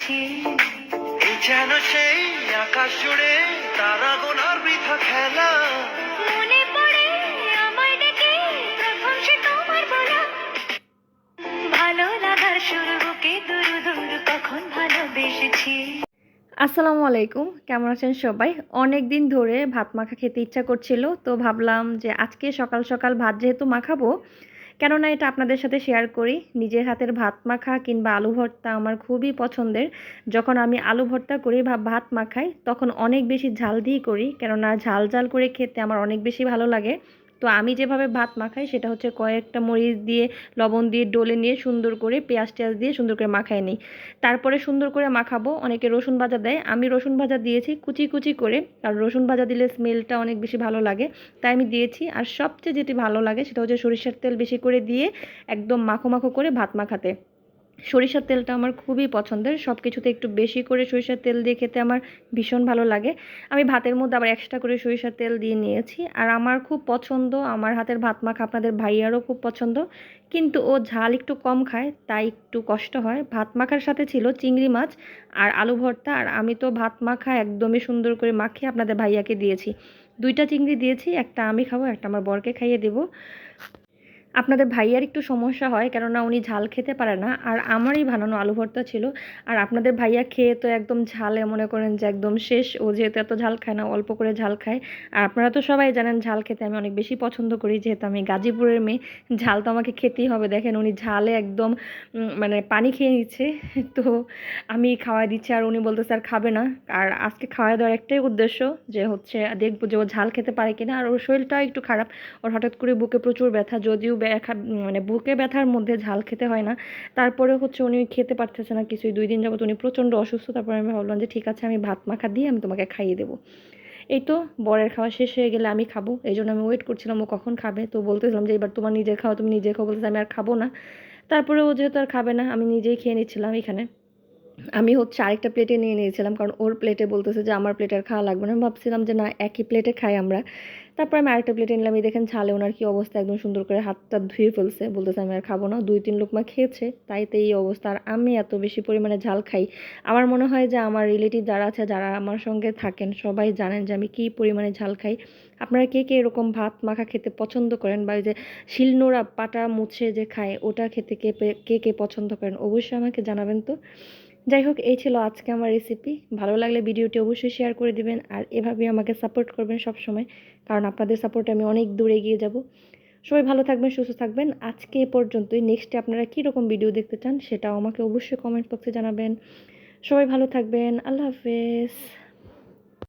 এই যেন সেই আকাশ জুড়ে তারা গোনার বৃথা খেলা, মনে পড়ে আমায় ডেকে প্রথম সে তোমার বলা, ভালো লাগার শুরু বুকে দুরু দুরু কখন ভালোবেসেছি। আসসালামু আলাইকুম, কেমন আছেন সবাই? অনেক দিন ধরে ভাত মাখা খেতে ইচ্ছা করছিল, তো ভাবলাম যে আজকে সকাল সকাল ভাত যেহেতু মাখাবো, কেননা এটা আপনাদের সাথে শেয়ার করি। নিজের হাতের ভাত মাখা কিংবা আলু ভর্তা আমার খুবই পছন্দের। যখন আমি আলু ভর্তা করি বা ভাত মাখাই তখন অনেক বেশি ঝাল দিয়ে করি, কেননা ঝাল ঝাল করে খেতে আমার অনেক বেশি ভালো লাগে। তো আমি যেভাবে ভাত মাখাই সেটা হচ্ছে কয়েকটা মরিচ দিয়ে লবণ দিয়ে ডলে নিয়ে সুন্দর করে পেঁয়াজ টেয়াজ দিয়ে সুন্দর করে মাখাই নিই। তারপরে সুন্দর করে মাখাবো। অনেকে রসুন ভাজা দেয়, আমি রসুন ভাজা দিয়েছি কুচি কুচি করে, আর রসুন ভাজা দিলে স্মেলটা অনেক বেশি ভালো লাগে, তাই আমি দিয়েছি। আর সবচেয়ে যেটি ভালো লাগে সেটা হচ্ছে সরিষার তেল বেশি করে দিয়ে একদম মাখো মাখো করে ভাত মাখাতে। সরিষার তেলটা আমার খুবই পছন্দের, সব কিছুতে একটু বেশি করে সরিষার তেল দিয়ে খেতে আমার ভীষণ ভালো লাগে। আমি ভাতের মধ্যে আবার এক্সট্রা করে সরিষার তেল দিয়ে নিয়েছি। আর আমার খুব পছন্দ আমার হাতের ভাত মাখা, আপনাদের ভাইয়ারও খুব পছন্দ, কিন্তু ও ঝাল একটু কম খায় তাই একটু কষ্ট হয়। ভাত মাখার সাথে ছিল চিংড়ি মাছ আর আলু ভর্তা, আর আমি তো ভাত মাখা একদমই সুন্দর করে মাখিয়ে আপনাদের ভাইয়াকে দিয়েছি। দুইটা চিংড়ি দিয়েছি, একটা আমি খাবো, একটা আমার বরকে খাইয়ে দেবো। আপনাদের ভাইয়ার একটু সমস্যা হয়, কেননা উনি ঝাল খেতে পারে না, আর আমারই বানানো আলু ভর্তা ছিল। আর আপনাদের ভাইয়া খেয়ে তো একদম ঝালে মনে করেন যে একদম শেষ, ও যেহেতু এত ঝাল খায় না, অল্প করে ঝাল খায়। আর আপনারা তো সবাই জানেন ঝাল খেতে আমি অনেক বেশি পছন্দ করি, যেহেতু আমি গাজীপুরের মেয়ে, ঝাল তো আমাকে খেতেই হবে। দেখেন উনি ঝালে একদম মানে পানি খেয়ে নিচ্ছে। তো আমি খাওয়াই দিচ্ছি আর উনি বলতেছে আর খাবে না। আর আজকে খাওয়াই দেওয়ার একটাই উদ্দেশ্য, যে হচ্ছে দেখবো যে ও ঝাল খেতে পারে কিনা। আর ওর শরীরটাও একটু খারাপ, ওর হঠাৎ করে বুকে প্রচুর ব্যথা, যদিও ব্যথা মানে বুকে ব্যথার মধ্যে ঝাল খেতে হয় না, তারপরে হচ্ছে উনি খেতে পারতেছে না কিছুই, 2 দিন যাবত উনি প্রচণ্ড অসুস্থ। তারপরে আমি ভাবলাম যে ঠিক আছে, আমি ভাত মাখা দিয়ে আমি তোমাকে খাইয়ে দেবো। এই তো বরের খাওয়া শেষ হয়ে গেলে আমি খাবো, এই জন্য আমি ওয়েট করছিলাম ও কখন খাবে। তো বলতেছিলাম যে এবার তোমার নিজের খাওয়া, তুমি নিজে খাও, বলতেছে আমি আর খাবো না। তারপরে ও যেহেতু আর খাবে না, আমি নিজেই খেয়ে নিচ্ছিলাম এখানে। আমি হচ্ছে আরেকটা প্লেটে নিয়ে নিয়েছিলাম, কারণ ওর প্লেটে বলতেছে যে আমার প্লেটে আর খাওয়া লাগবে না। আমি ভাবছিলাম যে না, একই প্লেটে খাই আমরা। তারপর আমি আরেকটা প্লেটে নিলাম। এই দেখেন ঝালে ওনার কি অবস্থা, একদম সুন্দর করে হাতটা ধুয়ে ফেলছে, বলতেছে আমি আর খাবো না। 2-3 লোকমা খেয়েছে, তাই তো এই অবস্থা। আর আমি এত বেশি পরিমাণে ঝাল খাই, আমার মনে হয় যে আমার রিলেটিভ যারা আছে, যারা আমার সঙ্গে থাকেন, সবাই জানেন যে আমি কী পরিমাণে ঝাল খাই। আপনারা কে কে এরকম ভাত মাখা খেতে পছন্দ করেন, বা ওই যে শিলনোড়া পাটা মুছে যে খায় ওটা খেতে কে কে পছন্দ করেন, অবশ্যই আমাকে জানাবেন তো। যাই হোক, এই ছিল আজকে আমার রেসিপি। ভালো লাগলে ভিডিওটি অবশ্যই শেয়ার করে দিবেন, আর এভাবেই আমাকে সাপোর্ট করবেন সব সময়, কারণ আপনাদের সাপোর্টে আমি অনেক দূরে এগিয়ে যাব। সবাই ভালো থাকবেন, সুস্থ থাকবেন। আজকে এ পর্যন্তই। নেক্সটে আপনারা কীরকম ভিডিও দেখতে চান সেটাও আমাকে অবশ্যই কমেন্ট বক্সে জানাবেন। সবাই ভালো থাকবেন। আল্লাহ হাফেজ।